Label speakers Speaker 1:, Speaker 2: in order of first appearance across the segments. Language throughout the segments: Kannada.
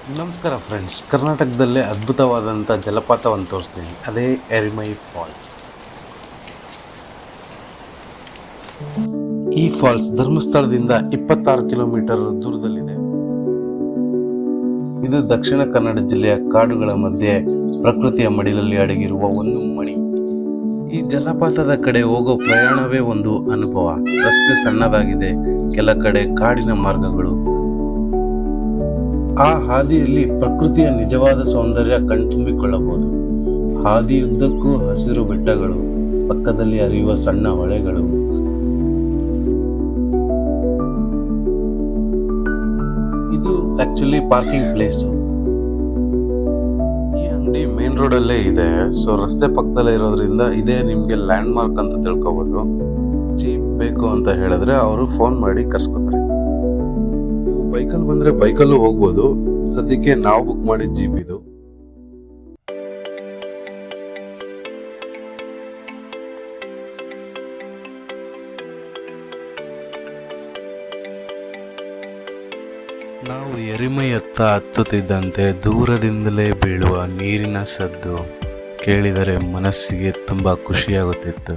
Speaker 1: ನಮಸ್ಕಾರ ಫ್ರೆಂಡ್ಸ್, ಕರ್ನಾಟಕದಲ್ಲೇ ಅದ್ಭುತವಾದಂಥ ಜಲಪಾತವನ್ನು ತೋರಿಸ್ತೀನಿ. ಅದೇ ಎರಿಮೈ ಫಾಲ್ಸ್. ಈ ಫಾಲ್ಸ್ ಧರ್ಮಸ್ಥಳದಿಂದ 26 ಕಿಲೋಮೀಟರ್ ದೂರದಲ್ಲಿದೆ. ಇದು ದಕ್ಷಿಣ ಕನ್ನಡ ಜಿಲ್ಲೆಯ ಕಾಡುಗಳ ಮಧ್ಯೆ ಪ್ರಕೃತಿಯ ಮಡಿಲಲ್ಲಿ ಅಡಗಿರುವ ಒಂದು ಮಣಿ. ಈ ಜಲಪಾತದ ಕಡೆ ಹೋಗೋ ಪ್ರಯಾಣವೇ ಒಂದು ಅನುಭವ. ರಸ್ತೆ ಸಣ್ಣದಾಗಿದೆ, ಕೆಲ ಕಡೆ ಕಾಡಿನ ಮಾರ್ಗಗಳು. ಆ ಹಾದಿಯಲ್ಲಿ ಪ್ರಕೃತಿಯ ನಿಜವಾದ ಸೌಂದರ್ಯ ಕಣ್ತುಂಬಿಕೊಳ್ಳಬಹುದು. ಹಾದಿಯುದ್ದಕ್ಕೂ ಹಸಿರು ಬೆಟ್ಟಗಳು, ಪಕ್ಕದಲ್ಲಿ ಹರಿಯುವ ಸಣ್ಣ ಹೊಳೆಗಳು. ಇದು ಆಕ್ಚುಲಿ ಪಾರ್ಕಿಂಗ್ ಪ್ಲೇಸು. ಈ ಅಂಗಡಿ ಮೇನ್ ರೋಡಲ್ಲೇ ಇದೆ, ಸೊ ರಸ್ತೆ ಪಕ್ಕದಲ್ಲೇ ಇರೋದ್ರಿಂದ ಇದೇ ನಿಮಗೆ ಲ್ಯಾಂಡ್ ಮಾರ್ಕ್ ಅಂತ ತಿಳ್ಕೊಬೋದು. ಜೀಪ್ ಬೇಕು ಅಂತ ಹೇಳಿದ್ರೆ ಅವರು ಫೋನ್ ಮಾಡಿ ಕರ್ಸ್ಕೊತಾರೆ. ಬೈಕಲ್ಲಿ ಬಂದ್ರೆ ಬೈಕಲ್ಲೂ ಹೋಗ್ಬೋದು. ಸದ್ಯಕ್ಕೆ ನಾವು ಬುಕ್ ಮಾಡಿದ ಜೀಪ್ ಇದು. ನಾವು ಎರಿಮೈಯತ್ತ ಹತ್ತುತ್ತಿದ್ದಂತೆ ದೂರದಿಂದಲೇ ಬೀಳುವ ನೀರಿನ ಸದ್ದು ಕೇಳಿದರೆ ಮನಸ್ಸಿಗೆ ತುಂಬಾ ಖುಷಿಯಾಗುತ್ತಿತ್ತು.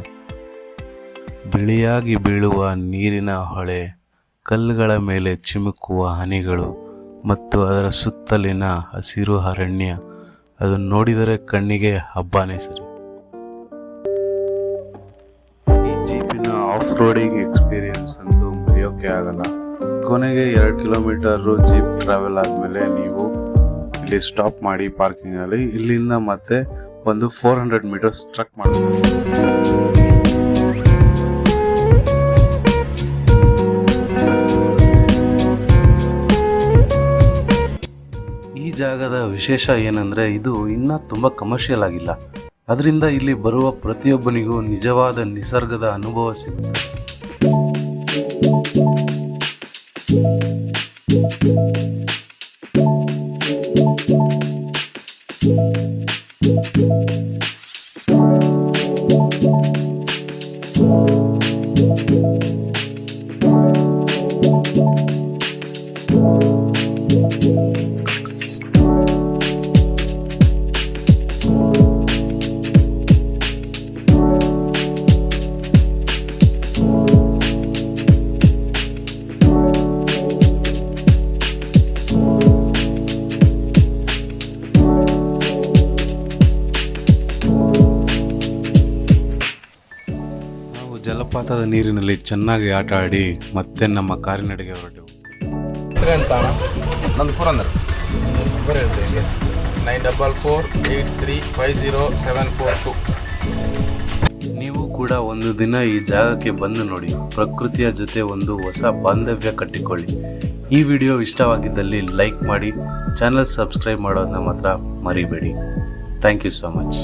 Speaker 1: ಬಿಳಿಯಾಗಿ ಬೀಳುವ ನೀರಿನ ಹೊಳೆ, ಕಲ್ಲುಗಳ ಮೇಲೆ ಚಿಮುಕುವ ಹನಿಗಳು ಮತ್ತು ಅದರ ಸುತ್ತಲಿನ ಹಸಿರು ಅರಣ್ಯ, ಅದನ್ನು ನೋಡಿದರೆ ಕಣ್ಣಿಗೆ ಹಬ್ಬನೇ ಸರಿ. ಈ ಜೀಪಿನ ಆಫ್ ರೋಡಿಂಗ್ ಎಕ್ಸ್ಪೀರಿಯನ್ಸ್ ಅಂತೂ ಮರೆಯೋಕೆ ಆಗಲ್ಲ. ಕೊನೆಗೆ 2 ಕಿಲೋಮೀಟರ್ ಜೀಪ್ ಟ್ರಾವೆಲ್ ಆದಮೇಲೆ ನೀವು ಇಲ್ಲಿ ಸ್ಟಾಪ್ ಮಾಡಿ ಪಾರ್ಕಿಂಗಲ್ಲಿ ಇಲ್ಲಿಂದ ಮತ್ತೆ ಒಂದು 400 ಮೀಟರ್ಸ್ ಟ್ರಕ್ ಮಾಡಬೇಕು. ಈ ಜಾಗದ ವಿಶೇಷ ಏನಂದರೆ ಇದು ಇನ್ನೂ ತುಂಬ ಕಮರ್ಷಿಯಲ್ ಆಗಿಲ್ಲ. ಅದರಿಂದ ಇಲ್ಲಿ ಬರುವ ಪ್ರತಿಯೊಬ್ಬನಿಗೂ ನಿಜವಾದ ನಿಸರ್ಗದ ಅನುಭವ ಸಿಗುತ್ತೆ. ಜಲಪಾತದ ನೀರಿನಲ್ಲಿ ಚೆನ್ನಾಗಿ ಆಟ ಆಡಿ ಮತ್ತೆ ನಮ್ಮ ಕಾರಿನಡೆಗೆ ಹೊರಟೆವು.
Speaker 2: ಅಂತ ನಂದು ಪುರಂದರ್ ನಂಬರ್ ಹೇಳ್ತೇನೆ 9448350742.
Speaker 1: ನೀವು ಕೂಡ ಒಂದು ದಿನ ಈ ಜಾಗಕ್ಕೆ ಬಂದು ನೋಡಿ, ಪ್ರಕೃತಿಯ ಜೊತೆ ಒಂದು ಹೊಸ ಬಾಂಧವ್ಯ ಕಟ್ಟಿಕೊಳ್ಳಿ. ಈ ವಿಡಿಯೋ ಇಷ್ಟವಾಗಿದ್ದಲ್ಲಿ ಲೈಕ್ ಮಾಡಿ, ಚಾನಲ್ ಸಬ್ಸ್ಕ್ರೈಬ್ ಮಾಡೋದನ್ನ ಮಾತ್ರ ಮರಿಬೇಡಿ. Thank you so much.